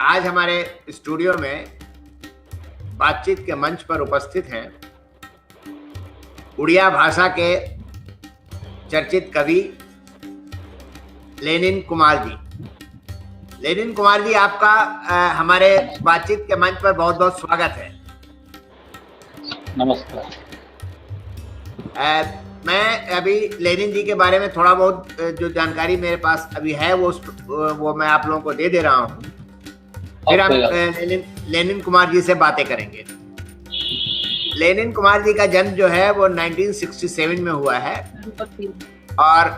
आज हमारे स्टूडियो में बातचीत के मंच पर उपस्थित हैं उड़िया भाषा के चर्चित कवि लेनिन कुमार जी। लेनिन कुमार जी, आपका हमारे बातचीत के मंच पर बहुत बहुत स्वागत है। नमस्कार। मैं अभी लेनिन जी के बारे में थोड़ा बहुत जो जानकारी मेरे पास अभी है वो मैं आप लोगों को दे रहा हूँ। फिर हम लेनिन कुमार जी से बातें करेंगे। लेनिन कुमार जी का जन्म जो है वो 1967 में हुआ है और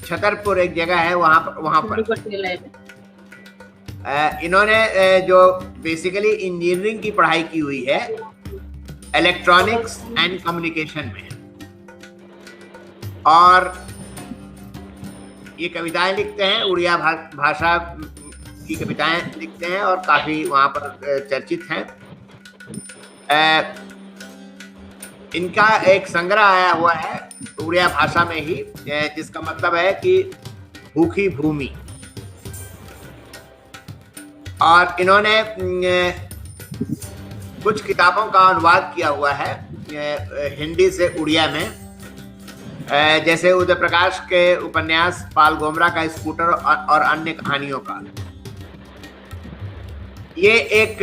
छतरपुर एक जगह है वहां पर इन्होंने जो बेसिकली इंजीनियरिंग की पढ़ाई की हुई है इलेक्ट्रॉनिक्स एंड कम्युनिकेशन में, और ये कविताएं लिखते हैं, उड़िया भाषा की कविताएं लिखते हैं और काफी वहां पर चर्चित हैं। इनका एक संग्रह आया हुआ है उड़िया भाषा में ही, जिसका मतलब है कि भूखी भूमि, और इन्होंने कुछ किताबों का अनुवाद किया हुआ है हिंदी से उड़िया में, जैसे उदय प्रकाश के उपन्यास पाल गोमरा का स्कूटर और अन्य कहानियों का। ये एक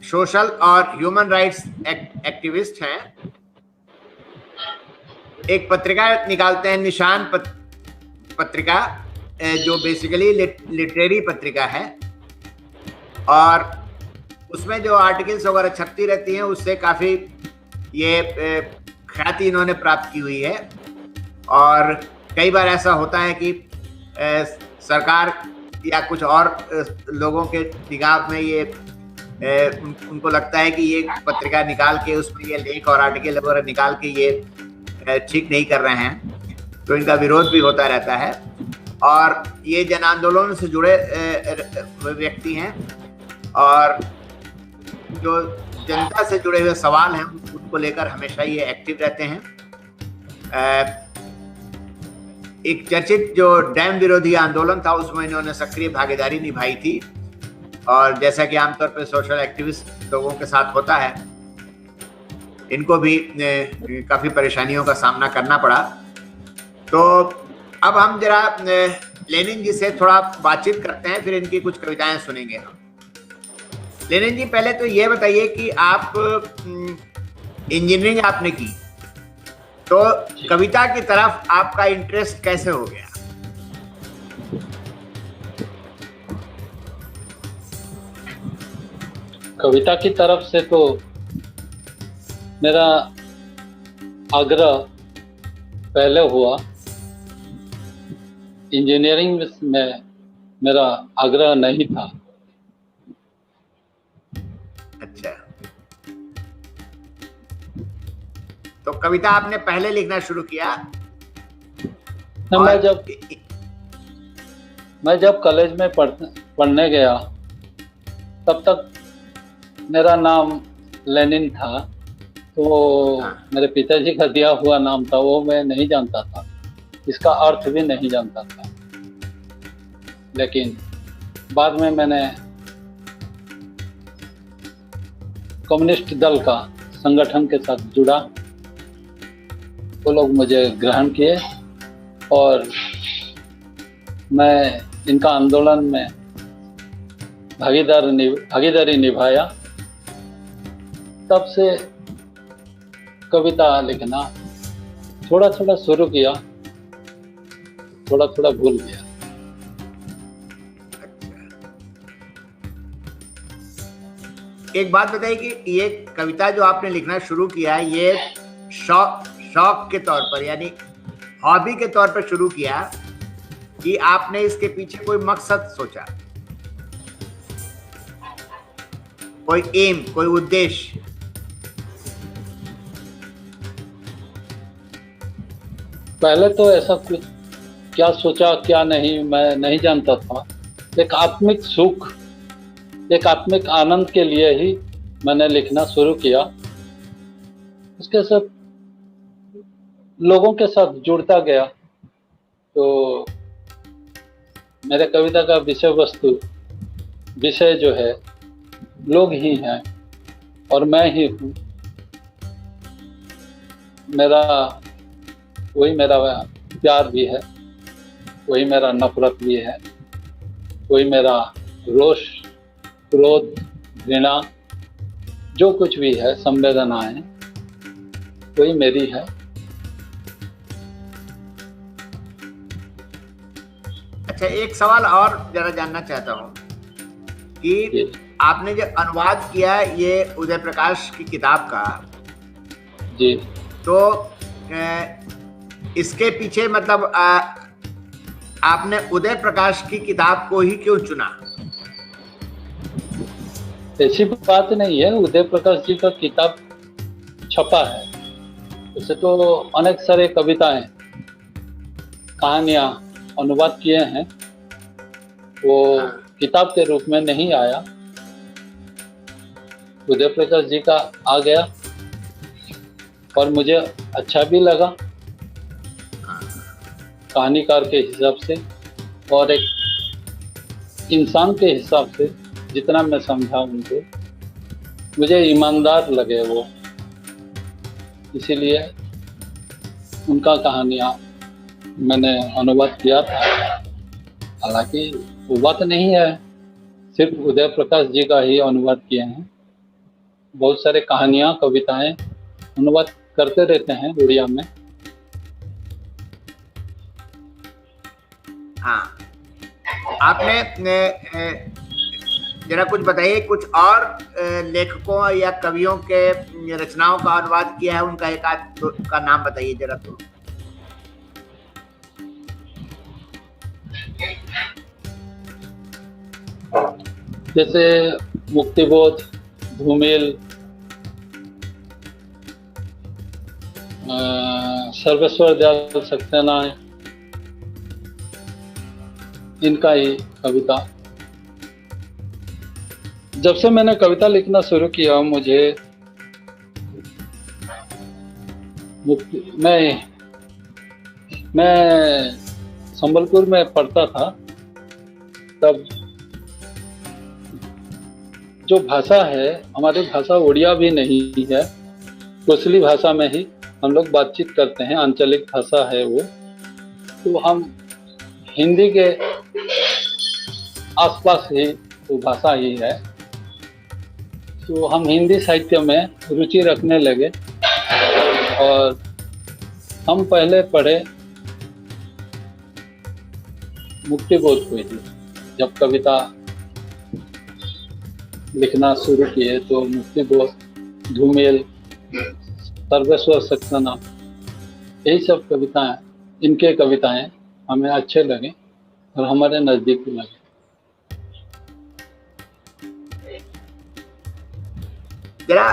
सोशल और ह्यूमन राइट्स एक्टिविस्ट हैं। एक पत्रिका निकालते हैं, निशान पत्रिका, जो बेसिकली लिटरेरी पत्रिका है, और उसमें जो आर्टिकल्स वगैरह छपती रहती हैं उससे काफ़ी ये ख्याति इन्होंने प्राप्त की हुई है। और कई बार ऐसा होता है कि सरकार या कुछ और लोगों के निगाह में ये उनको लगता है कि ये पत्रिका निकाल के उसमें ये लेख और आर्टिकल वगैरह निकाल के ये ठीक नहीं कर रहे हैं, तो इनका विरोध भी होता रहता है। और ये जन आंदोलन से जुड़े व्यक्ति हैं और जो जनता से जुड़े हुए सवाल हैं उनको लेकर हमेशा ये एक्टिव रहते हैं। एक चर्चित जो डैम विरोधी आंदोलन था उसमें इन्होंने सक्रिय भागीदारी निभाई थी, और जैसा कि आमतौर पर सोशल एक्टिविस्ट लोगों के साथ होता है, इनको भी काफ़ी परेशानियों का सामना करना पड़ा। तो अब हम जरा लेनिन जी से थोड़ा बातचीत करते हैं, फिर इनकी कुछ कविताएं सुनेंगे हम। लेनिन जी, पहले तो ये बताइए कि आप इंजीनियरिंग आपने की, तो कविता की तरफ आपका इंटरेस्ट कैसे हो गया? कविता की तरफ से तो मेरा आग्रह पहले हुआ, इंजीनियरिंग में मेरा आग्रह नहीं था। अच्छा, तो कविता आपने पहले लिखना शुरू किया? मैं जब कॉलेज में पढ़ने गया तब तक मेरा नाम लेनिन था, तो मेरे पिताजी का दिया हुआ नाम था, वो मैं नहीं जानता था, इसका अर्थ भी नहीं जानता था। लेकिन बाद में मैंने कम्युनिस्ट दल का संगठन के साथ जुड़ा, वो लोग मुझे ग्रहण किए और मैं इनका आंदोलन में भागीदारी निभाया। तब से कविता लिखना थोड़ा थोड़ा शुरू किया, थोड़ा थोड़ा भूल गया। एक बात बताइए कि ये कविता जो आपने लिखना शुरू किया, ये शौक के तौर पर यानी हॉबी के तौर पर शुरू किया कि आपने इसके पीछे कोई मकसद सोचा, कोई एम, कोई उद्देश्य? पहले तो ऐसा कुछ क्या सोचा क्या नहीं मैं नहीं जानता था। एक आत्मिक सुख, एक आत्मिक आनंद के लिए ही मैंने लिखना शुरू किया। उसके साथ लोगों के साथ जुड़ता गया, तो मेरे कविता का विषय वस्तु विषय जो है लोग ही हैं और मैं ही हूँ। मेरा वही मेरा प्यार भी है, वही मेरा नफरत भी है, वही मेरा रोष, क्रोध, घृणा, जो कुछ भी है, संवेदनाएं, वही मेरी है। अच्छा, एक सवाल और जरा जानना चाहता हूँ कि आपने जो अनुवाद किया ये उदय प्रकाश की किताब का जी, तो इसके पीछे मतलब आपने उदय प्रकाश की किताब को ही क्यों चुना? ऐसी बात नहीं है, उदय प्रकाश जी का किताब छपा है, उसे तो अनेक सारे कविताएं, कहानियां अनुवाद किए हैं, वो किताब के रूप में नहीं आया। उदय प्रकाश जी का आ गया और मुझे अच्छा भी लगा कहानीकार के हिसाब से और एक इंसान के हिसाब से, जितना मैं समझा उनको, मुझे ईमानदार लगे वो, इसीलिए उनका कहानियाँ मैंने अनुवाद किया था। हालांकि वो बात नहीं है सिर्फ उदय प्रकाश जी का ही अनुवाद किए हैं, बहुत सारे कहानियाँ, कविताएं अनुवाद करते रहते हैं उड़िया में। हाँ, आपने जरा कुछ बताइए, कुछ और लेखकों या कवियों के रचनाओं का अनुवाद किया है, उनका एक आध का नाम बताइए जरा। तो जैसे मुक्तिबोध, धूमिल, सर्वेश्वर दयाल सक्सेना, इनका ही कविता। जब से मैंने कविता लिखना शुरू किया, मुझे मैं संबलपुर में पढ़ता था, तब जो भाषा है, हमारी भाषा उड़िया भी नहीं है, कोसली भाषा में ही हम लोग बातचीत करते हैं, आंचलिक भाषा है वो। तो हम हिंदी के आसपास ही वो भाषा ही है, तो हम हिंदी साहित्य में रुचि रखने लगे और हम पहले पढ़े मुक्तिबोध को ही। जब कविता लिखना शुरू किए तो मुक्तिबोध, धूमिल, सर्वेश्वर सक्सेना, यही सब कविताएं, इनके कविताएं हमें अच्छे लगे और हमारे नजदीक लगे। जरा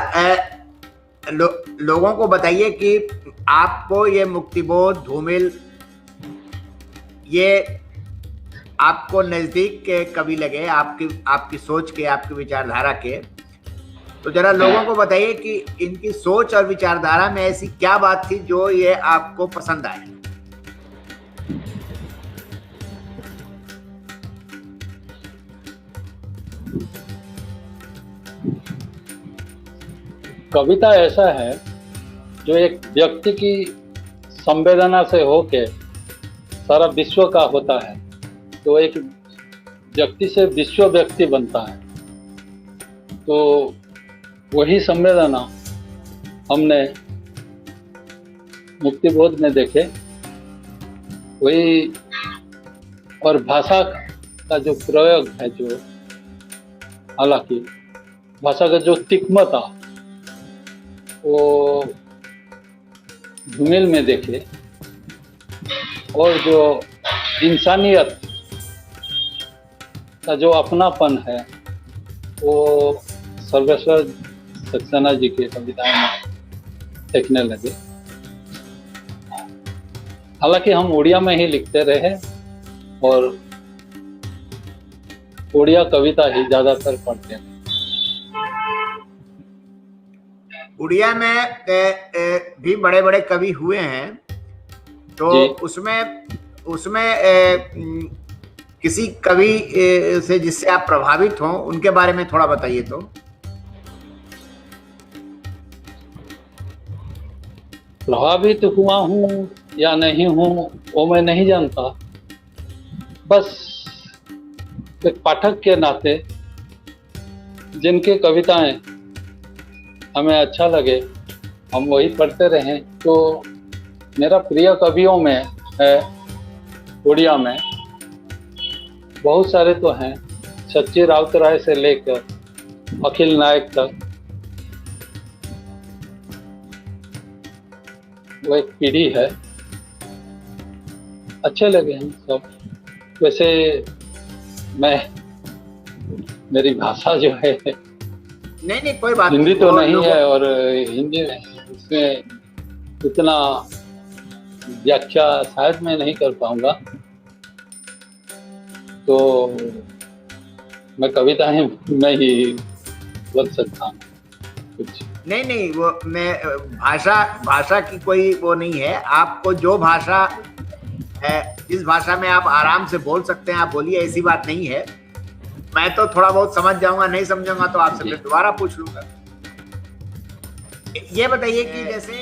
लोगों को बताइए कि आपको ये मुक्तिबोध, धूमिल, ये आपको नजदीक के कवि लगे, आपकी सोच के, आपकी विचारधारा के। तो जरा लोगों को बताइए कि इनकी सोच और विचारधारा में ऐसी क्या बात थी जो ये आपको पसंद आए? कविता ऐसा है जो एक व्यक्ति की संवेदना से होके सारा विश्व का होता है, तो एक व्यक्ति से विश्व व्यक्ति बनता है। तो वही संवेदना हमने मुक्तिबोध में देखे, वही। और भाषा का जो प्रयोग है, जो हालांकि भाषा का जो तीक्ष्णता वो धूमिल में देखे, और जो इंसानियत का जो अपनापन है वो सर्वेश्वर सक्सेना जी के कविताएं में देखने लगे। हालांकि हम उड़िया में ही लिखते रहे और उड़िया कविता ही ज्यादातर पढ़ते हैं। उड़िया में भी बड़े बड़े कवि हुए हैं, तो उसमें किसी कवि से जिससे आप प्रभावित हों, उनके बारे में थोड़ा बताइए तो। प्रभावित हुआ हूँ या नहीं हूँ वो मैं नहीं जानता, बस एक पाठक के नाते जिनके कविताएं हमें अच्छा लगे हम वही पढ़ते रहें। तो मेरा प्रिय कवियों में है उड़िया में बहुत सारे तो हैं, सच्ची राउतराय से लेकर अखिल नायक तक, वो एक पीढ़ी है, अच्छे लगे हैं सब। वैसे मेरी भाषा जो है नहीं कोई बात हिंदी तो नहीं है, और हिंदी इसमें इतना व्याख्या शायद मैं नहीं कर पाऊंगा, तो मैं कविताएं में ही बोल सकता हूँ कुछ। नहीं वो मैं भाषा की कोई वो नहीं है। आपको जो भाषा है, जिस भाषा में आप आराम से बोल सकते हैं आप बोलिए, ऐसी बात नहीं है। मैं तो थोड़ा बहुत समझ जाऊंगा, नहीं समझूंगा तो आपसे फिर दोबारा पूछ लूंगा। ये बताइए कि जैसे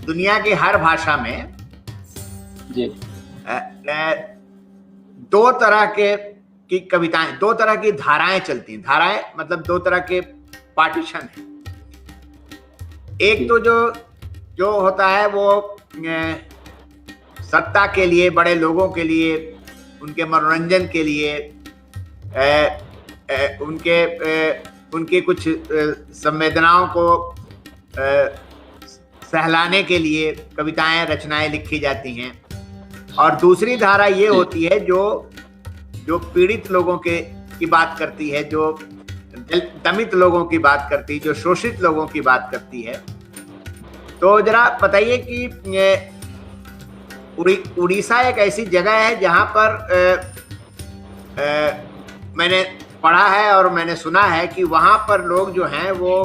दुनिया की हर भाषा में जी दो तरह की कविताएं, दो तरह की धाराएं चलती हैं। धाराएं मतलब दो तरह के पार्टीशन है। एक तो जो होता है वो सत्ता के लिए, बड़े लोगों के लिए, उनके मनोरंजन के लिए, उनके कुछ संवेदनाओं को सहलाने के लिए कविताएं, रचनाएं लिखी जाती हैं। और दूसरी धारा ये होती है जो पीड़ित लोगों की बात करती है, जो दमित लोगों की बात करती है, जो शोषित लोगों की बात करती है। तो जरा बताइए कि उड़ीसा एक ऐसी जगह है जहाँ पर मैंने पढ़ा है और मैंने सुना है कि वहाँ पर लोग जो हैं वो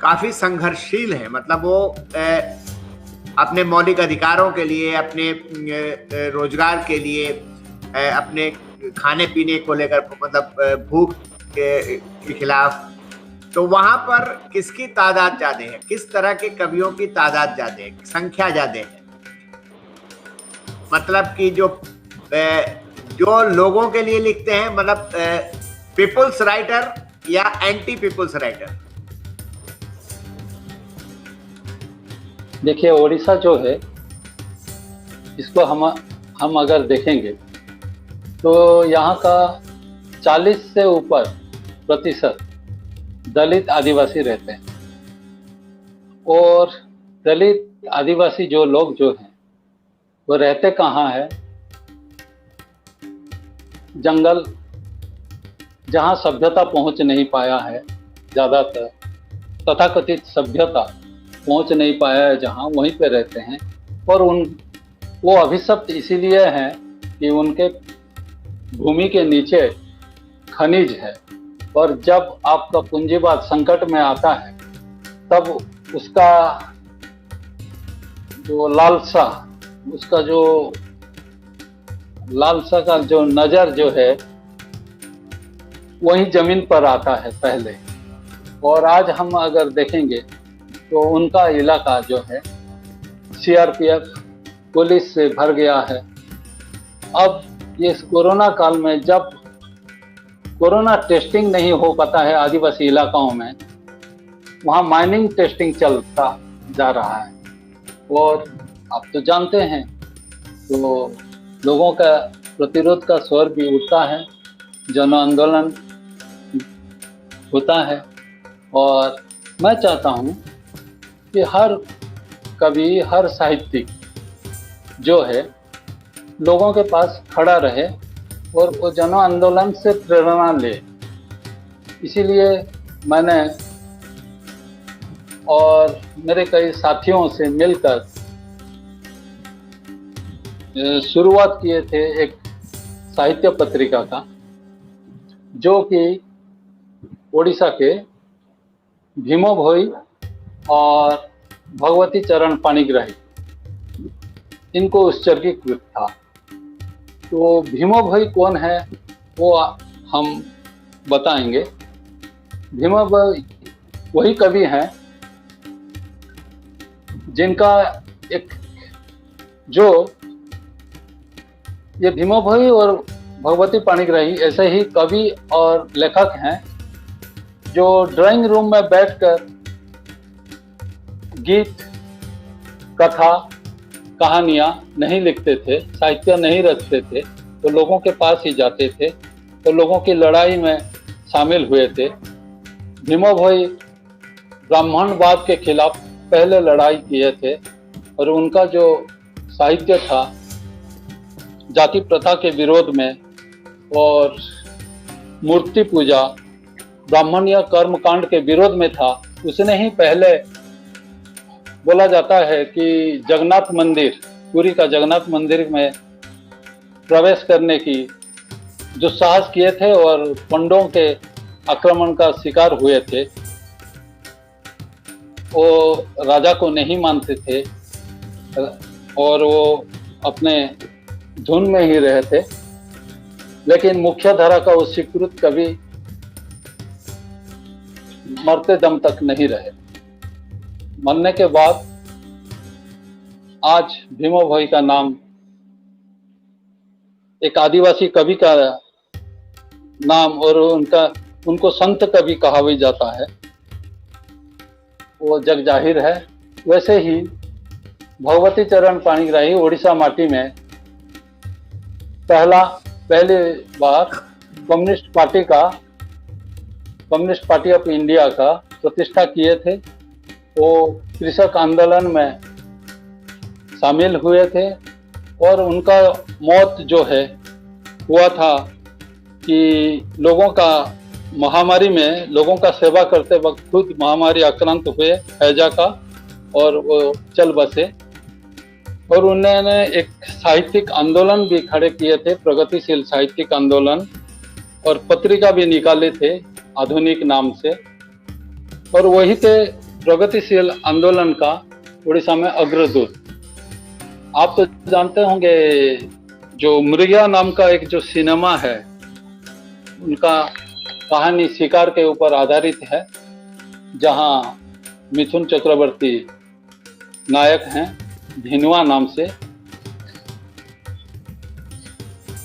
काफ़ी संघर्षशील हैं। मतलब वो अपने मौलिक अधिकारों के लिए, अपने रोजगार के लिए, अपने खाने पीने को लेकर, मतलब भूख के खिलाफ। तो वहाँ पर किसकी तादाद ज़्यादा है? किस तरह के कवियों की तादाद ज़्यादा है, संख्या ज़्यादा है? मतलब कि जो लोगों के लिए लिखते हैं, मतलब पीपुल्स राइटर या एंटी पीपुल्स राइटर? देखिए, ओडिशा जो है इसको हम अगर देखेंगे तो यहाँ का 40 से ऊपर % दलित आदिवासी रहते हैं। और दलित आदिवासी जो लोग जो हैं वो रहते कहाँ है? जंगल, जहाँ सभ्यता पहुँच नहीं पाया है, ज़्यादातर तथाकथित सभ्यता पहुँच नहीं पाया है जहाँ, वहीं पे रहते हैं। और वो अभिशप्त इसीलिए हैं कि उनके भूमि के नीचे खनिज है, और जब आपका पूंजीवाद संकट में आता है तब उसका जो लालसा का जो नज़र जो है वही जमीन पर आता है पहले। और आज हम अगर देखेंगे तो उनका इलाका जो है CRPF पुलिस से भर गया है। अब ये कोरोना काल में जब कोरोना टेस्टिंग नहीं हो पाता है आदिवासी इलाकाओं में, वहाँ माइनिंग टेस्टिंग चलता जा रहा है। और आप तो जानते हैं, तो लोगों का प्रतिरोध का स्वर भी उठता है, जन आंदोलन होता है। और मैं चाहता हूँ कि हर कवि, हर साहित्यिक जो है लोगों के पास खड़ा रहे और वो जन आंदोलन से प्रेरणा ले। इसीलिए मैंने और मेरे कई साथियों से मिलकर शुरुआत किए थे एक साहित्य पत्रिका का, जो कि ओडिशा के भीमो भोई और भगवती चरण पाणिग्राही इनको उत्सर्गीकृत था। तो भीमा भाई कौन है वो हम बताएंगे। भीमा भाई वही कवि हैं जिनका एक जो ये भीमा भाई और भगवती पाणिग्राही ऐसे ही कवि और लेखक हैं जो ड्राइंग रूम में बैठकर गीत, कथा, कहानियां नहीं लिखते थे, साहित्य नहीं रचते थे, तो लोगों के पास ही जाते थे, तो लोगों की लड़ाई में शामिल हुए थे। भीमा भाई ब्राह्मणवाद के खिलाफ पहले लड़ाई किए थे और उनका जो साहित्य था जाति प्रथा के विरोध में और मूर्ति पूजा, ब्राह्मणीय कर्मकांड के विरोध में था। उसने ही पहले बोला जाता है कि जगन्नाथ मंदिर, पुरी का जगन्नाथ मंदिर में प्रवेश करने की जो साहस किए थे और पंडों के आक्रमण का शिकार हुए थे। वो राजा को नहीं मानते थे और वो अपने धुन में ही रहे थे, लेकिन मुख्य धारा का वो स्वीकृत कवि मरते दम तक नहीं रहे। मरने के बाद आज भीमा भाई का नाम एक आदिवासी कवि का नाम और उनको संत कवि कहा भी जाता है, वो जग जाहिर है। वैसे ही भगवती चरण पाणिग्राही उड़ीसा माटी में पहली बार कम्युनिस्ट पार्टी ऑफ इंडिया का प्रतिष्ठा किए थे। वो कृषक आंदोलन में शामिल हुए थे और उनका मौत जो है हुआ था कि लोगों का महामारी में लोगों का सेवा करते वक्त खुद महामारी आक्रांत हुए हैजा का और वो चल बसे और उन्होंने एक साहित्यिक आंदोलन भी खड़े किए थे, प्रगतिशील साहित्यिक आंदोलन, और पत्रिका भी निकाले थे आधुनिक नाम से। और वही थे प्रगतिशील आंदोलन का उड़ीसा में अग्रदूत। आप तो जानते होंगे जो मृगा नाम का एक जो सिनेमा है, उनका कहानी शिकार के ऊपर आधारित है, जहां मिथुन चक्रवर्ती नायक हैं धिनवा नाम से।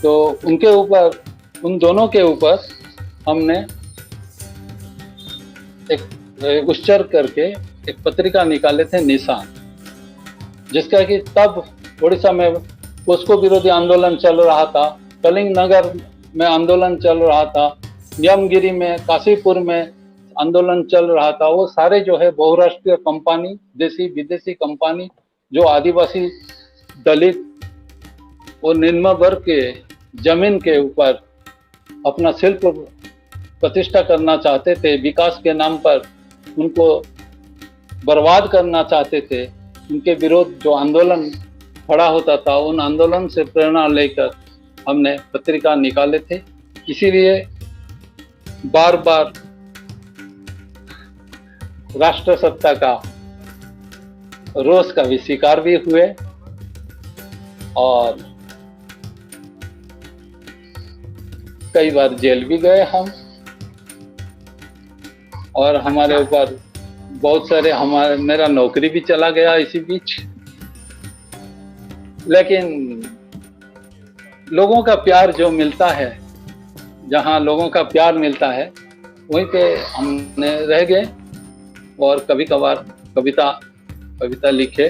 तो उनके ऊपर, उन दोनों के ऊपर हमने एक उच्चर करके एक पत्रिका निकाले थे, निशान, जिसका कि तब उड़ीसा में पोस्को विरोधी आंदोलन चल रहा था, कलिंग नगर में आंदोलन चल रहा था, न्यमगिरी में, काशीपुर में आंदोलन चल रहा था। वो सारे जो है बहुराष्ट्रीय कंपनी, देसी विदेशी कंपनी जो आदिवासी, दलित और निम्न वर्ग के जमीन के ऊपर अपना शिल्प प्रतिष्ठा करना चाहते थे, विकास के नाम पर उनको बर्बाद करना चाहते थे, उनके विरोध जो आंदोलन खड़ा होता था, उन आंदोलन से प्रेरणा लेकर हमने पत्रिका निकाले थे। इसीलिए बार बार राष्ट्र सत्ता का रोष का भी शिकार भी हुए और कई बार जेल भी गए हम, और हमारे ऊपर बहुत सारे मेरा नौकरी भी चला गया इसी बीच। लेकिन लोगों का प्यार जो मिलता है, जहाँ लोगों का प्यार मिलता है वहीं पे हमने रह गए और कभी कभार कविता लिखे।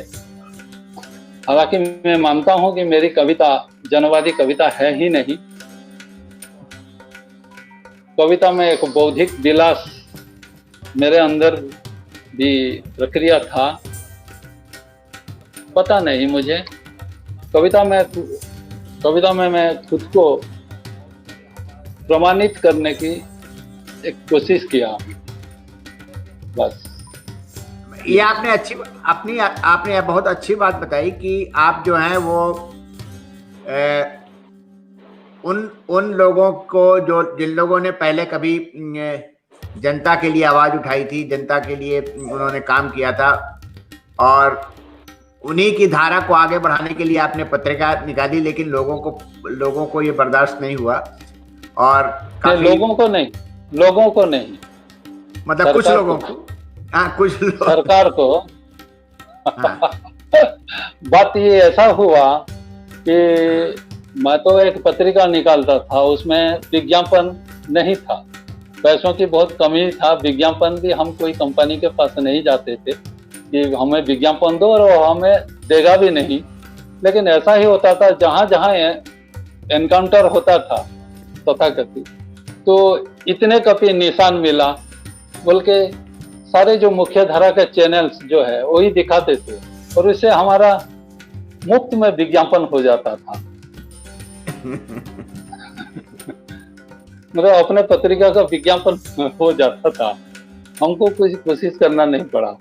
हालांकि मैं मानता हूँ कि मेरी कविता जनवादी कविता है ही नहीं। कविता में एक बौद्धिक विलास मेरे अंदर भी प्रक्रिया था, पता नहीं मुझे। कविता में मैं खुद को प्रमाणित करने की एक कोशिश किया, बस। ये आपने बहुत अच्छी बात बताई कि आप जो हैं वो उन लोगों को जिन लोगों ने पहले कभी जनता के लिए आवाज उठाई थी, जनता के लिए उन्होंने काम किया था, और उन्हीं की धारा को आगे बढ़ाने के लिए आपने पत्रिका निकाली, लेकिन लोगों को ये बर्दाश्त नहीं हुआ और काफी लोगों को नहीं मतलब कुछ लोगों को, हाँ कुछ लोग, सरकार को। हाँ। बात ये ऐसा हुआ कि मैं तो एक पत्रिका निकालता था, उसमें विज्ञापन नहीं था, पैसों की बहुत कमी था, विज्ञापन भी हम कोई कंपनी के पास नहीं जाते थे कि हमें विज्ञापन दो, और हमें देगा भी नहीं। लेकिन ऐसा ही होता था, जहाँ जहाँ एनकाउंटर होता था तथाकथित, तो इतने कभी निशान मिला बोल के सारे जो मुख्य धारा के चैनल्स जो है वही दिखाते थे, और इससे हमारा मुफ्त में विज्ञापन हो जाता था। मतलब अपने पत्रिका का विज्ञापन हो जाता था, हमको कुछ कोशिश करना नहीं पड़ा।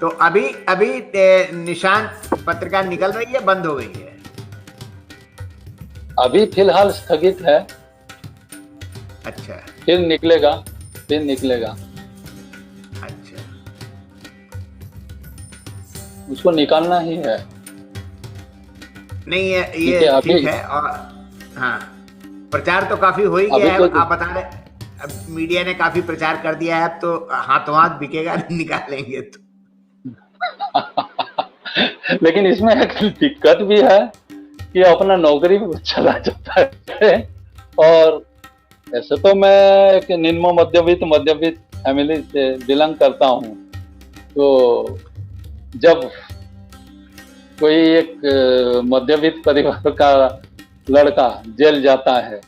तो अभी निशान पत्रिका निकल रही है, बंद हो गई है? अभी फिलहाल स्थगित है। अच्छा, फिर निकलेगा। अच्छा, उसको निकालना ही है। नहीं है ये ठीक है। और हाँ, प्रचार तो काफी हो ही गया है, आप बता रहे, अब मीडिया ने काफी प्रचार कर दिया है, अब तो हाथों हाथ बिकेगा, निकालेंगे तो। लेकिन इसमें एक दिक्कत भी है कि अपना नौकरी चला जाता है, और ऐसे तो मैं एक निम्न मध्यवित्त फैमिली से बिलोंग करता हूँ। तो जब कोई एक मध्यवित्त परिवार का लड़का जेल जाता है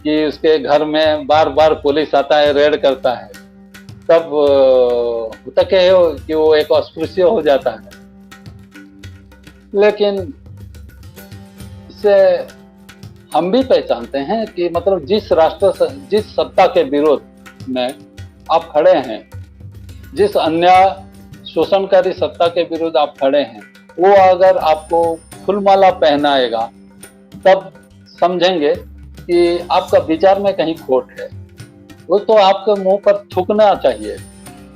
कि उसके घर में बार बार पुलिस आता है, रेड करता है, तब होता क्या है कि वो एक अस्पृश्य हो जाता है। लेकिन इससे हम भी पहचानते हैं कि मतलब जिस सत्ता के विरोध में आप खड़े हैं, जिस अन्याय शोषणकारी सत्ता के विरुद्ध आप खड़े हैं, वो अगर आपको फूलमाला पहनाएगा तब समझेंगे कि आपका विचार में कहीं खोट है। वो तो आपके मुंह पर थूकना चाहिए,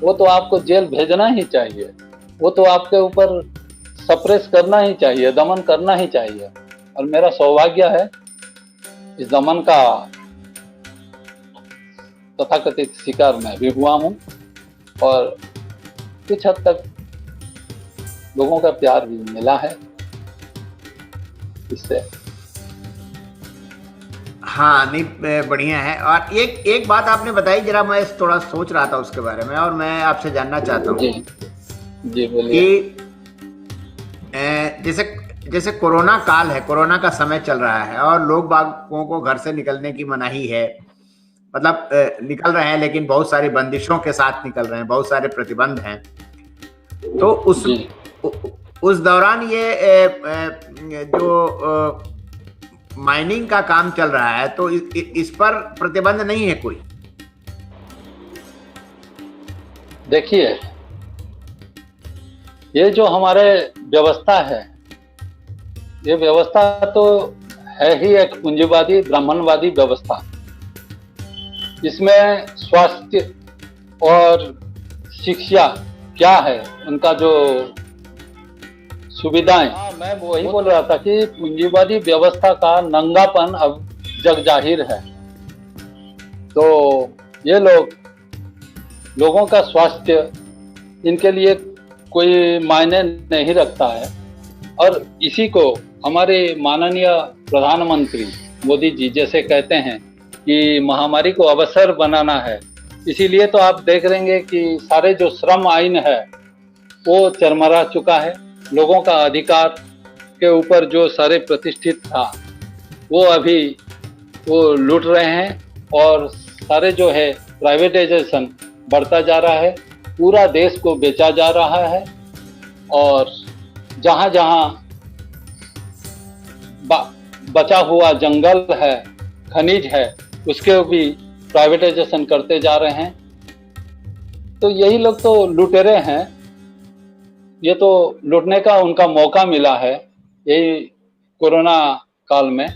वो तो आपको जेल भेजना ही चाहिए, वो तो आपके ऊपर सप्रेस करना ही चाहिए, दमन करना ही चाहिए। और मेरा सौभाग्य है इस दमन का तथाकथित शिकार मैं भी हुआ हूँ, और कुछ हद तक लोगों का प्यार भी मिला है इससे। हाँ, नहीं बढ़िया है। और एक बात आपने बताई, जरा मैं थोड़ा सोच रहा था उसके बारे में, और मैं आपसे जानना चाहता हूँ जी बोलिए। कि जैसे कोरोना काल है, कोरोना का समय चल रहा है, और लोग बागों को घर से निकलने की मनाही है, मतलब निकल रहे हैं लेकिन बहुत सारी बंदिशों के साथ निकल रहे हैं, बहुत सारे प्रतिबंध हैं। तो उस दौरान ये जो माइनिंग का काम चल रहा है, तो इस पर प्रतिबंध नहीं है कोई? देखिए, ये जो हमारे व्यवस्था है, ये व्यवस्था तो है ही एक पूंजीवादी ब्राह्मणवादी व्यवस्था। इसमें स्वास्थ्य और शिक्षा क्या है, उनका जो सुविधाएं, मैं वही बोल रहा था कि पूंजीवादी व्यवस्था का नंगापन अब जग जाहिर है। तो ये लोगों का स्वास्थ्य इनके लिए कोई मायने नहीं रखता है, और इसी को हमारे माननीय प्रधानमंत्री मोदी जी जैसे कहते हैं कि महामारी को अवसर बनाना है। इसीलिए तो आप देख रहेंगे कि सारे जो श्रम आइन है वो चरमरा चुका है। लोगों का अधिकार के ऊपर जो सारे प्रतिष्ठित था वो अभी वो लूट रहे हैं, और सारे जो है प्राइवेटाइजेशन बढ़ता जा रहा है, पूरा देश को बेचा जा रहा है, और जहाँ जहाँ बचा हुआ जंगल है, खनिज है, उसके भी प्राइवेटाइजेशन करते जा रहे हैं। तो यही लोग तो लुटेरे हैं, ये तो लूटने का उनका मौका मिला है यही कोरोना काल में।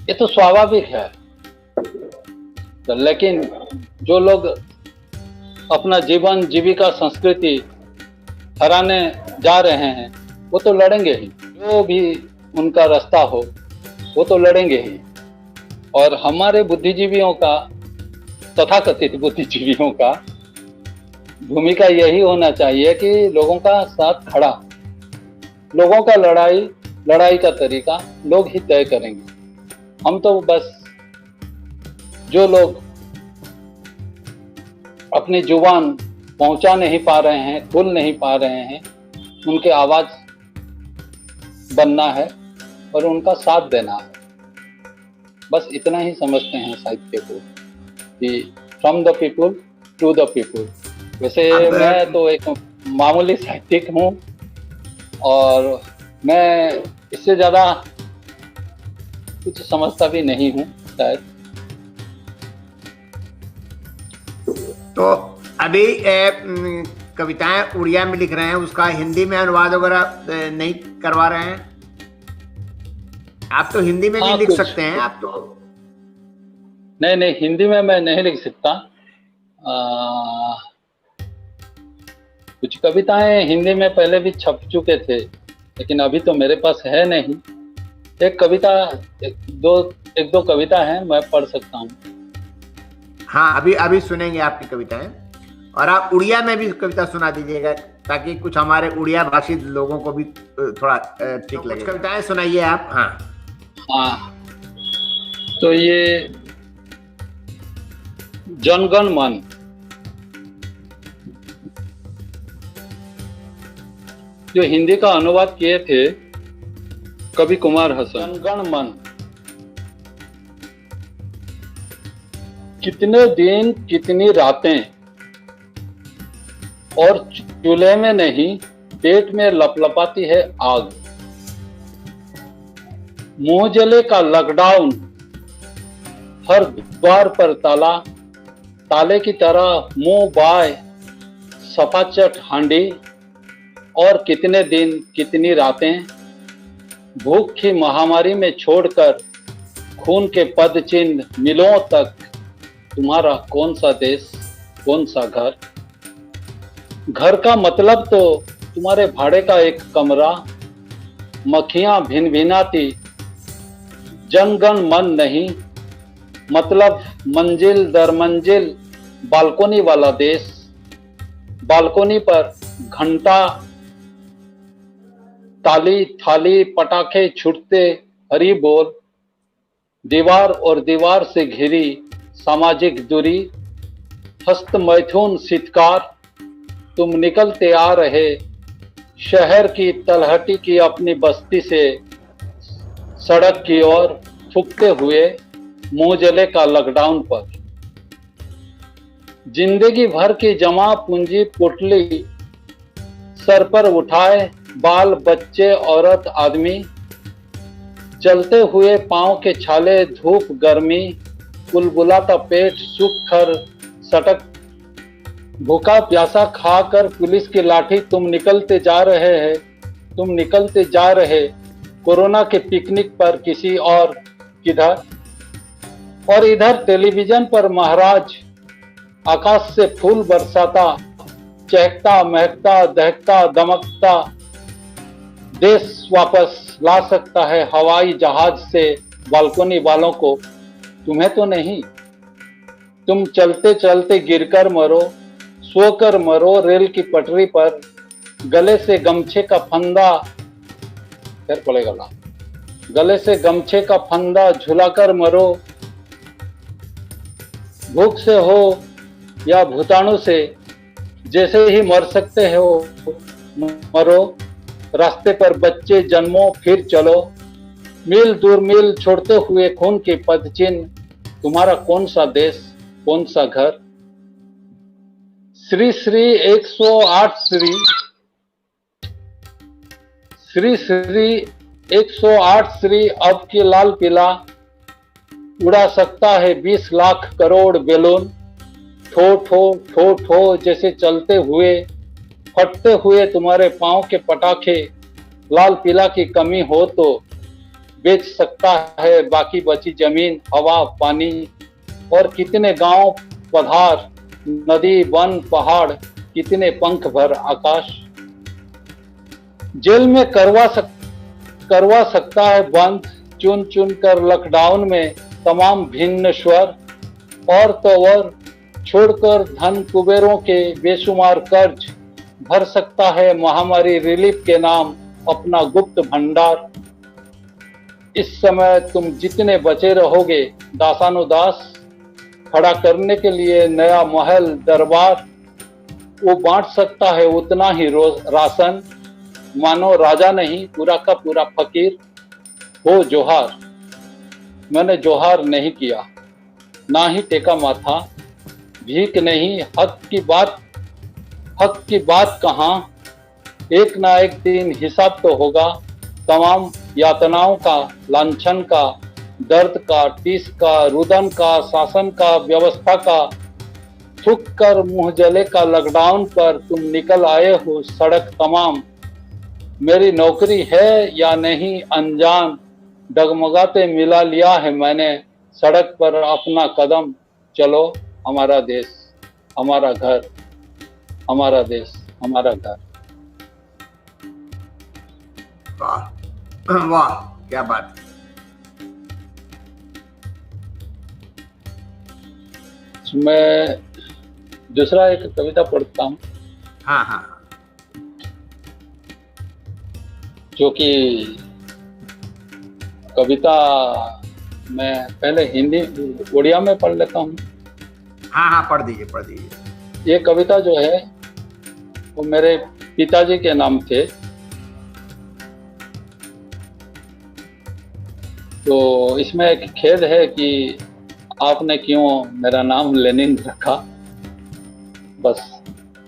ये तो स्वाभाविक है। लेकिन जो लोग अपना जीवन जीविका संस्कृति हराने जा रहे हैं वो तो लड़ेंगे ही, जो भी उनका रास्ता हो वो तो लड़ेंगे ही। और हमारे बुद्धिजीवियों का, तथाकथित बुद्धिजीवियों का भूमिका यही होना चाहिए कि लोगों का साथ खड़ा, लोगों का लड़ाई का तरीका लोग ही तय करेंगे। हम तो बस जो लोग अपनी जुबान पहुंचा नहीं पा रहे हैं, खुल नहीं पा रहे हैं, उनके आवाज बनना है और उनका साथ देना है। बस इतना ही समझते हैं साहित्य को कि from the people to the people. वैसे मैं तो एक मामूली साहित्यिक हूँ और मैं इससे ज्यादा कुछ समझता भी नहीं हूँ शायद। तो अभी कविताएं उड़िया में लिख रहे हैं, उसका हिंदी में अनुवाद वगैरह नहीं करवा रहे हैं? आप तो हिंदी में भी लिख सकते हैं। आप तो नहीं, हिंदी में मैं नहीं लिख सकता। कुछ कविताएं हिंदी में पहले भी छप चुके थे, लेकिन अभी तो मेरे पास है नहीं। एक दो कविता है, मैं पढ़ सकता हूँ। हाँ, अभी सुनेंगे आपकी कविताएं, और आप उड़िया में भी कविता सुना दीजिएगा ताकि कुछ हमारे उड़िया भाषी लोगों को भी थोड़ा ठीक लगे। कविताएं सुनाइए आप। हाँ, तो ये जनगण मन, जो हिंदी का अनुवाद किए थे कवि कुमार हसन। जनगण मन, कितने दिन कितनी रातें और चूल्हे में नहीं पेट में लपलपाती है आग। मुंह जले का लॉकडाउन, हर द्वार पर ताला, ताले की तरह मुंह बाय सफाचट हांडी। और कितने दिन कितनी रातें भूख की महामारी में छोड़कर खून के पद चिन्ह मिलों तक, तुम्हारा कौन सा देश कौन सा घर। घर का मतलब तो तुम्हारे भाड़े का एक कमरा, मक्खियां भिन भिनाती, जनगण मन नहीं, मतलब मंजिल दर मंजिल बालकोनी वाला देश। बालकोनी पर घंटा, ताली, थाली, पटाखे छूटते हरी बोल। दीवार और दीवार से घिरी सामाजिक दूरी, हस्त मैथुन शीतकार। तुम निकलते आ रहे शहर की तलहटी की अपनी बस्ती से सड़क की ओर, फूकते हुए मुंह जले का लॉकडाउन पर। जिंदगी भर की जमा पूंजी पुटली सर पर उठाए, बाल बच्चे औरत आदमी, चलते हुए पांव के छाले धूप गर्मी, बुलबुलाता पेट सूख कर सटक, भूखा प्यासा खाकर पुलिस की लाठी। तुम निकलते जा रहे कोरोना के पिकनिक पर किसी और किधर। और इधर टेलीविजन पर महाराज आकाश से फूल बरसाता, चहकता महकता दहकता दमकता देश वापस ला सकता है हवाई जहाज से बालकोनी वालों को। तुम्हें तो नहीं, तुम चलते चलते गिरकर मरो, सोकर मरो रेल की पटरी पर, गले से गमछे का फंदा, फिर पड़ेगा ना, गले से गमछे का फंदा झुलाकर मरो। भूख से हो या भूताणु से, जैसे ही मर सकते हो मरो। रास्ते पर बच्चे जन्मो फिर चलो, मील दूर मील छोड़ते हुए खून के पदचिन्ह। तुम्हारा कौन सा देश कौन सा घर। श्री श्री 108 श्री 108 श्री अब की लाल किला उड़ा सकता है 20 लाख करोड़ बैलून। ठो ठो ठो ठो जैसे चलते हुए फटते हुए तुम्हारे पांव के पटाखे। लाल पीला की कमी हो तो बेच सकता है बाकी बची जमीन, हवा, पानी और कितने गांव पधार, नदी, वन, पहाड़, कितने पंख भर आकाश। जेल में करवा सकता है बंद, चुन चुन कर लॉकडाउन में तमाम भिन्न स्वर, और तो और छोड़कर धन कुबेरों के बेशुमार कर्ज, भर सकता है महामारी रिलीफ के नाम अपना गुप्त भंडार। इस समय तुम जितने बचे रहोगे दासानुदास, खड़ा करने के लिए नया महल दरबार, वो बांट सकता है उतना ही राशन, मानो राजा नहीं पूरा का पूरा फकीर। हो जोहार। मैंने जोहार नहीं किया, ना ही टेका माथा, भीख नहीं, हक की बात कहाँ, एक ना एक दिन हिसाब तो होगा तमाम यातनाओं का, लांछन का, दर्द का, टीस का, रुदन का, शासन का, व्यवस्था का, थूक कर मुंह जले का। लॉकडाउन पर तुम निकल आए हो सड़क तमाम, मेरी नौकरी है या नहीं अनजान, डगमगाते मिला लिया है मैंने सड़क पर अपना कदम। चलो हमारा देश हमारा घर, हमारा देश हमारा घर। वाह वाह, क्या बात। मैं दूसरा एक कविता पढ़ता हूँ। हाँ हाँ, जो कि कविता मैं पहले हिंदी उड़िया में पढ़ लेता हूँ। हाँ हाँ, पढ़ दीजिए पढ़ दीजिए। ये कविता जो है वो मेरे पिताजी के नाम थे, तो इसमें एक खेद है कि आपने क्यों मेरा नाम लेनिन रखा। बस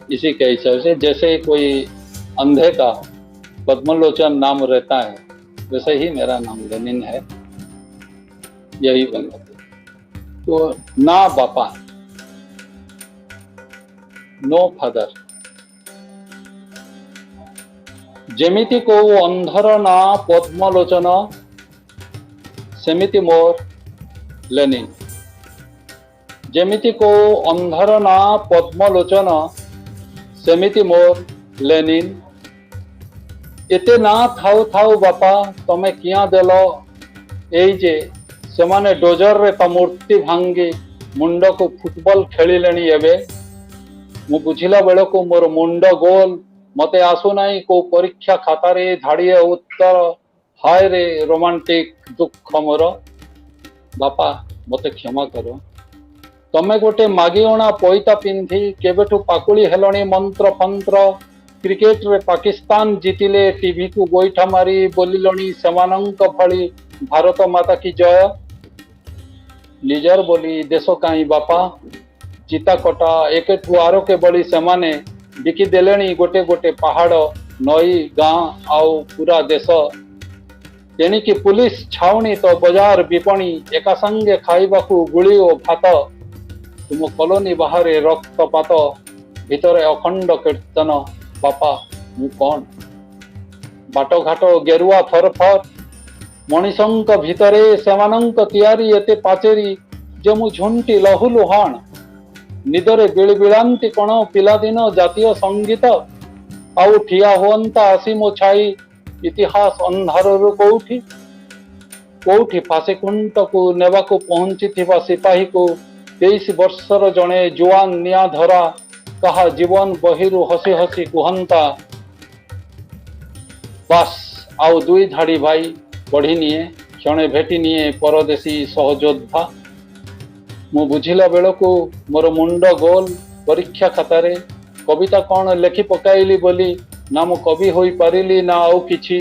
इसी के हिसाब से, जैसे कोई अंधे का पद्मलोचन नाम रहता है वैसे ही मेरा नाम लेनिन है, यही बन गया। तो ना बापा, नो फादर, जेमिति को अंधर ना पद्मलोचन, सेमिति मोर लेनिन। जेमिति को अंधर ना पद्मलोचन, सेमिति मोर लेनिन। एते ना थाउ थाउ बापा तमे किया देल एई जे सेमाने डोजर रे ता मूर्ति भांगी मुंड को फुटबॉल खेलिलेनी एबे। मु बुझिला बेल को मोर मुंड गोल, मते आसु नाही को परीक्षा खाता रे धाड़िए उत्तर, हाय रे रोमांटिक दुख मोर। बापा मते क्षमा करो, तमे गोटे मागिओना पैता पिंधि केबेठु पाकुली हेलणी मंत्र फंत्र, क्रिकेट रे पाकिस्तान जीतिले टीवी को गोईठा मारी बोलिलणी सेमानंक भली भारत माता की जय। निजर बोली देश काई बापा, चिता कटा एकेठु आरो के बड़ी सेमाने बिकी देलेणी गोटे गोटे पहाड़, नई, गाँ आउ पूरा देश। तेणिकी पुलिस छाउनी तो बाजार विपणी, एका संगे खाइबाकू गुली ओ भात। तुम कॉलोनी बाहर रक्तपात, भितरे अखंड कीर्तन। बापा मु कौन, बाट घाट गेरुआ फरफर, मनीषंक भितरे सेमानंक तियारी एते पाचेरी, जे मु झुंटी लहु लुहाण। निदरे बिलबिलांती कण पिलादिन जातीय संगीत, आउ ठिया हुअंता आसी मो छाई इतिहास अंधाररु कोउठी। कोउठी फांसीकुंट को नेबाकू पहुंची थिबा सिपाही को 23 वर्षर जणे जुआन निया धरा, कहा जीवन बहिरु हसी हसी कुहंता। बास आउ दुई धाड़ी भाई पढ़ी निए, क्षणे भेटी निए परदेशी सहयोद्धा। मु बुझिला बेलको मोर मुंड गोल, परीक्षा खातारे कविता कौन लेखि पकाइली बोली, ना मु कवि होई पारिली ना आउ किछि,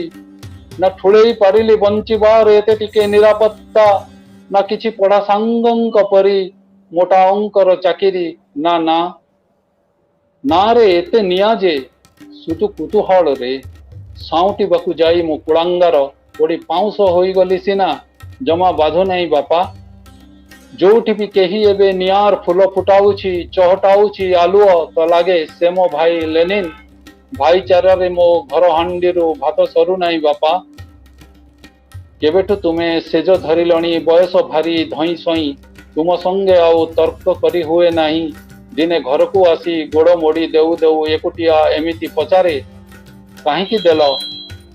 ना ठुळेई पारिली बंचिबार एते टिके निरापत्ता, ना किछि पढ़ा सांगंक परी मोटा अंकर चाकिरी। ना ना ना रे एते निया जे सुतु कुतूहल रे, साउटी बाकू जाई मु कुळांगार पड़ी पाउंस होई गली सिना, जमा बाधो नहीं बापा। जोठी भी केही एबे नियार फूल फुटाउछि चहटाउछि आलुओ, तो लागे से मो भाई लेनिन। भाईचारा रे मो घर हांडी भात सरू नहीं बापा। केबेठु तुम्हें सेज धरिलणी बयस भारी धई सई तुम संगे आउ तर्क करी हुए नहीं दिने घर को आसी गोड़ मोड़ी देऊ देऊ एकुटिया एमिति पचारे कहीं देल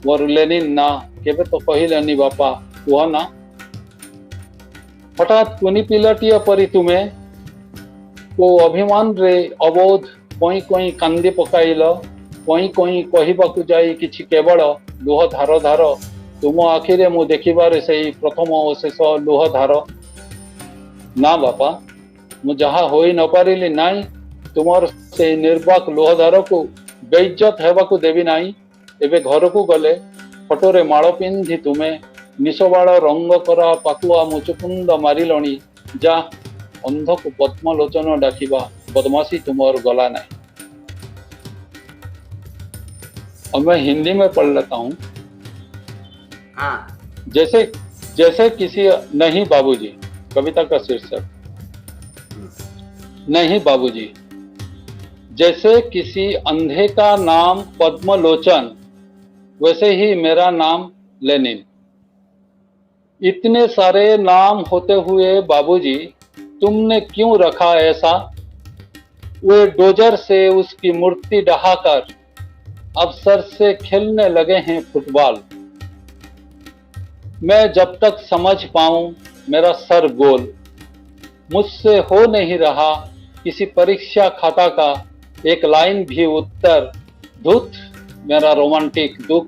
मोर लेनिन ना केबे तो कहलेनी बापा कुह ना हठात कुनी पिलाटिया परी तुम्हें को अभिमान रे अबोध कई कई कांदी पकाइल कई कई कहबाकू जाई किछि केवल लुह धार धार तुम आखिरे मु देखिबारे सही प्रथम और शेष लुह धार ना बापा मु जहा होई न पारिली नाई तुमर से निर्वाक लुह धार को बेइज्जत हेबाकू देबी नाई एबे घर को गले फटोरे माड़ पिंधि तुम्हें निशबाड़ रंग करा पाकुआ मुचुकुंद मारिलणी जा अंध को पद्मलोचन डाकिबा बदमाशी तुमर गला नहीं। अब मैं हिंदी में पढ़ लेता हूँ। हाँ। जैसे जैसे किसी नहीं बाबूजी, कविता का शीर्षक नहीं बाबूजी, जैसे किसी अंधे का नाम पद्मलोचन वैसे ही मेरा नाम लेनिन। इतने सारे नाम होते हुए बाबूजी तुमने क्यों रखा ऐसा? वे डोजर से उसकी मूर्ति ढहाकर अब सर से खेलने लगे हैं फुटबॉल। मैं जब तक समझ पाऊं मेरा सर गोल, मुझसे हो नहीं रहा किसी परीक्षा खाता का एक लाइन भी उत्तर। धुत मेरा रोमांटिक दुख।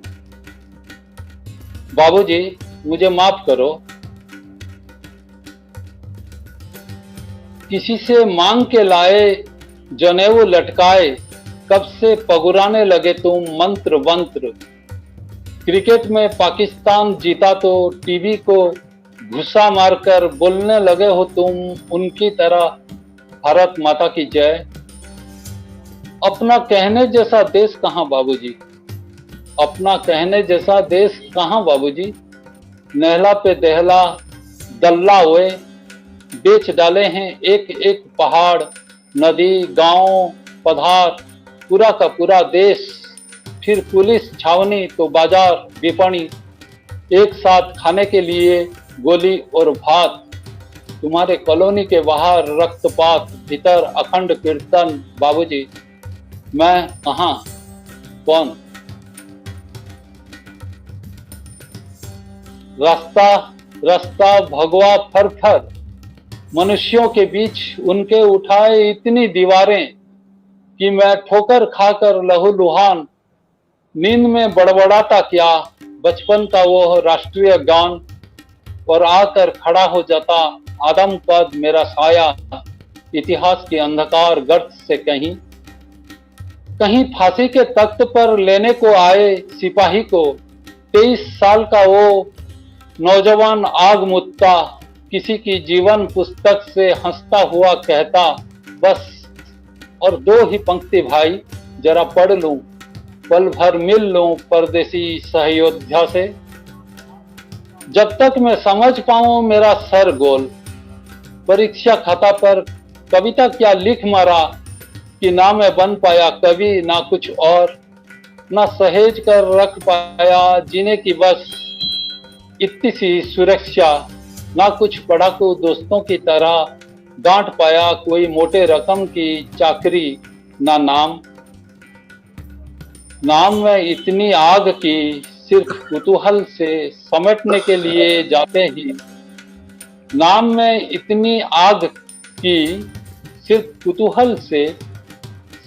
बाबूजी मुझे माफ करो। किसी से मांग के लाए जनेऊ लटकाए, कब से पगुराने लगे तुम मंत्र मंत्र। क्रिकेट में पाकिस्तान जीता तो टीवी को घुसा मारकर बोलने लगे हो तुम उनकी तरह भारत माता की जय। अपना कहने जैसा देश कहाँ बाबूजी, अपना कहने जैसा देश कहाँ बाबूजी। नहला पे दहला दल्ला हुए बेच डाले हैं एक एक पहाड़ नदी गांव पधार, पूरा का पूरा देश। फिर पुलिस छावनी तो बाजार विपणी, एक साथ खाने के लिए गोली और भात। तुम्हारे कॉलोनी के बाहर रक्तपात, भीतर अखंड कीर्तन। बाबूजी मैं कहाँ कौन? रास्ता रास्ता भगवा फर फर, मनुष्यों के बीच उनके उठाए इतनी दीवारें कि मैं ठोकर खाकर लहू लुहान। नींद में बड़बड़ाता क्या बचपन का वो राष्ट्रीय गान, और आकर खड़ा हो जाता आदम कद मेरा साया इतिहास के अंधकार गर्त से कहीं। कहीं फांसी के तख्त पर लेने को आए सिपाही को 23 साल का वो नौजवान आग मुत्ता, किसी की जीवन पुस्तक से हंसता हुआ कहता बस और 2 ही पंक्ति भाई जरा पढ़ लूं, पल भर मिल लूं परदेसी सहयोध्या से। जब तक मैं समझ पाऊं मेरा सर गोल, परीक्षा खाता पर कविता क्या लिख मारा कि ना मैं बन पाया कवि ना कुछ और, ना सहेज कर रख पाया जीने की बस इतनी सी सुरक्षा, ना कुछ पढ़ाकू दोस्तों की तरह गांठ पाया कोई मोटे रकम की चाकरी, ना नाम। नाम में इतनी आग की सिर्फ कुतूहल से समेटने के लिए जाते ही, नाम में इतनी आग की सिर्फ कुतूहल से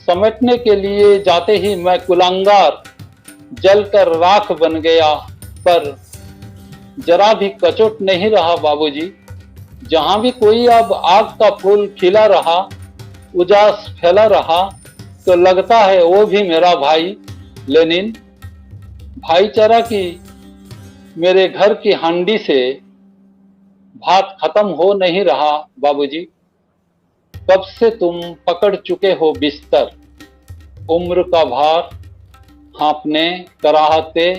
समेटने के लिए जाते ही मैं कुलांगार जलकर राख बन गया। पर जरा भी कचोट नहीं रहा बाबूजी, जहां भी कोई अब आग का फूल खिला रहा, उजास फैला रहा, तो लगता है वो भी मेरा भाई लेनिन। भाईचारा की मेरे घर की हांडी से भात खत्म हो नहीं रहा बाबूजी। कब से तुम पकड़ चुके हो बिस्तर, उम्र का भार हाँपने कराहते,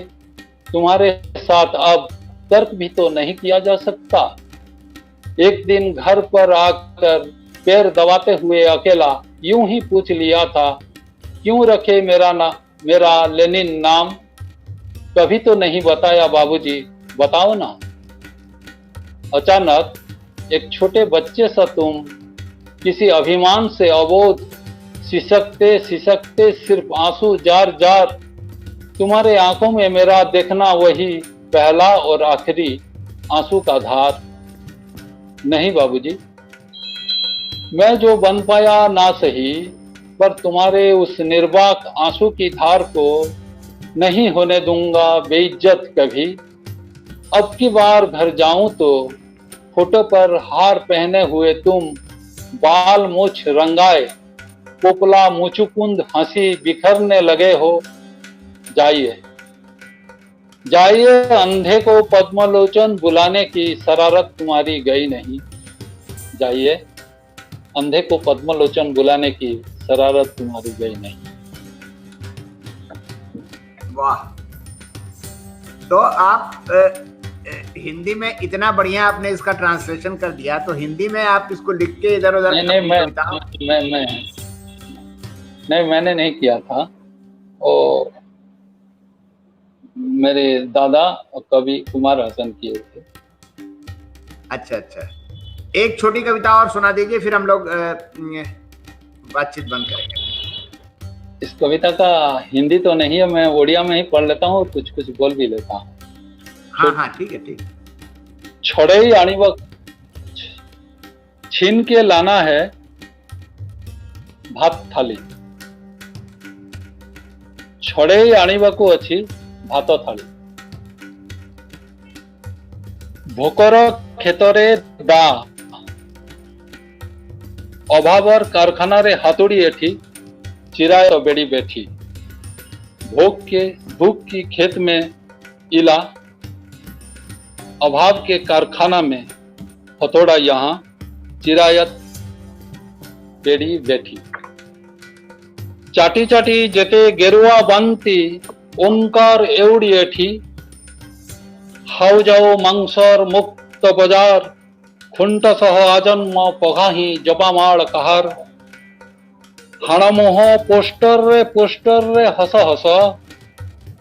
तुम्हारे साथ अब तर्क भी तो नहीं किया जा सकता। एक दिन घर पर आकर पैर दबाते हुए अकेला यूं ही पूछ लिया था, क्यों रखे मेरा लेनिन नाम? कभी तो नहीं बताया बाबूजी, बताओ ना। अचानक एक छोटे बच्चे सा तुम किसी अभिमान से अबोध, सिसकते सिसकते सिर्फ आंसू जार जार, तुम्हारे आंखों में मेरा देखना वही पहला और आखिरी आंसू का धार। नहीं बाबूजी, मैं जो बन पाया ना सही, पर तुम्हारे उस निर्वाक आंसू की धार को नहीं होने दूंगा बेइज्जत कभी। अब की बार घर जाऊं तो फोटो पर हार पहने हुए तुम, बाल मूछ रंगाए, पोपला मुचुकुंद हंसी बिखरने लगे हो। जाइए जाइए, अंधे को पद्मलोचन बुलाने की शरारत तुम्हारी गई नहीं। जाइए, अंधे को पद्मलोचन बुलाने की शरारत तुम्हारी गई नहीं। वाह। तो आप हिंदी में इतना बढ़िया आपने इसका ट्रांसलेशन कर दिया, तो हिंदी में आप इसको लिख के इधर उधर नहीं, मैंने नहीं किया था। और मेरे दादा कवि कुमार हसन किए थे। अच्छा अच्छा, एक छोटी कविता और सुना दीजिए, फिर हम लोग बातचीत बंद करेंगे। इस कविता का हिंदी तो नहीं है, मैं ओडिया में ही पढ़ लेता हूँ, कुछ कुछ बोल भी लेता हूँ। हाँ हाँ, ठीक है ठीक। छड़े आनिवक छीन के लाना है भात थाली, छड़े आनिबाकू अच्छी भात थाली। भोकर क्षेत्रे दा अभावर कारखाना रे हाथुड़ी एठी चिराय बेड़ी बैठी। भूख की खेत में इला, अभाव के कारखाना में हथौड़ा यहाँ चिरायत बेड़ी बैठी। चाटी चाटी जेते गेरुआ बांती ओंकार एवड़ी एठी। हाउ जाओ मांसर मुक्त बाजार, खुंट सह आजन्म पघाही जपामाड़ कहार। हाणमोह पोस्टर रे हस हस,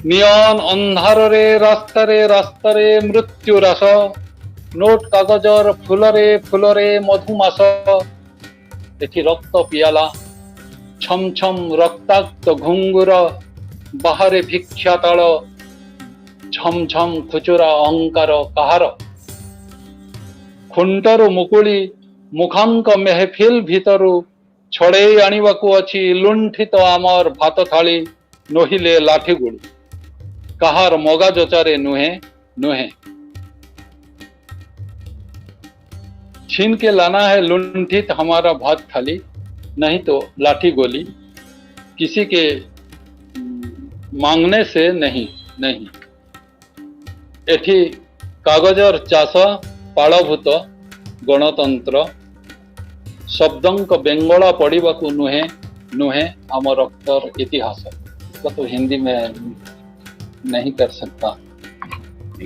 नियन अंधार रे रास्तारे मृत्यु रस। नोट कागजर फुलरे मधुमास, एठी रक्त पियाला छम छम रक्ताक्त घुंगुर। बाहरे भिक्षा ताल झम झम खुचुरा अहंकार कहार। खुंटरु मुकुली मुखांक मेहफिल भितरु, छड़े आनिबाकू अछि लुंठित आमर भात थाली। नोहिले लाठी गुड़ी कहार मगा जोचारे नुहे नुहे। छीन के लाना है लुंठित हमारा भात थाली, नहीं तो लाठी गोली किसी के मांगने से नहीं नहीं। एठी कागजर चाष पालभूत गणतंत्र, शब्दंक बेंगला पढ़िबाकू नुहे नुहे आम रक्तर इतिहास। इसका तो हिंदी में नहीं कर सकता।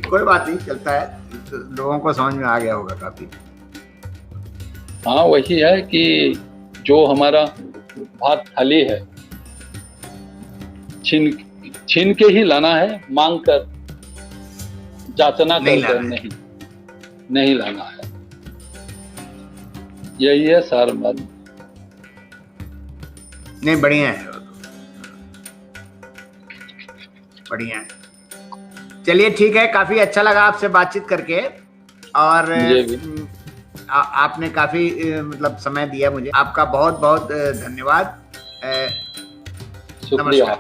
कोई बात नहीं, चलता है, तो लोगों को समझ में आ गया होगा काफी। हाँ, वही है कि जो हमारा भात थाली है छीन के ही लाना है, मांग कर जाचना कर नहीं लाना है। यही है सार बात। नहीं, बढ़िया है, बढ़िया है। चलिए ठीक है, काफी अच्छा लगा आपसे बातचीत करके। और आपने काफी मतलब समय दिया मुझे, आपका बहुत बहुत धन्यवाद। शुक्रिया।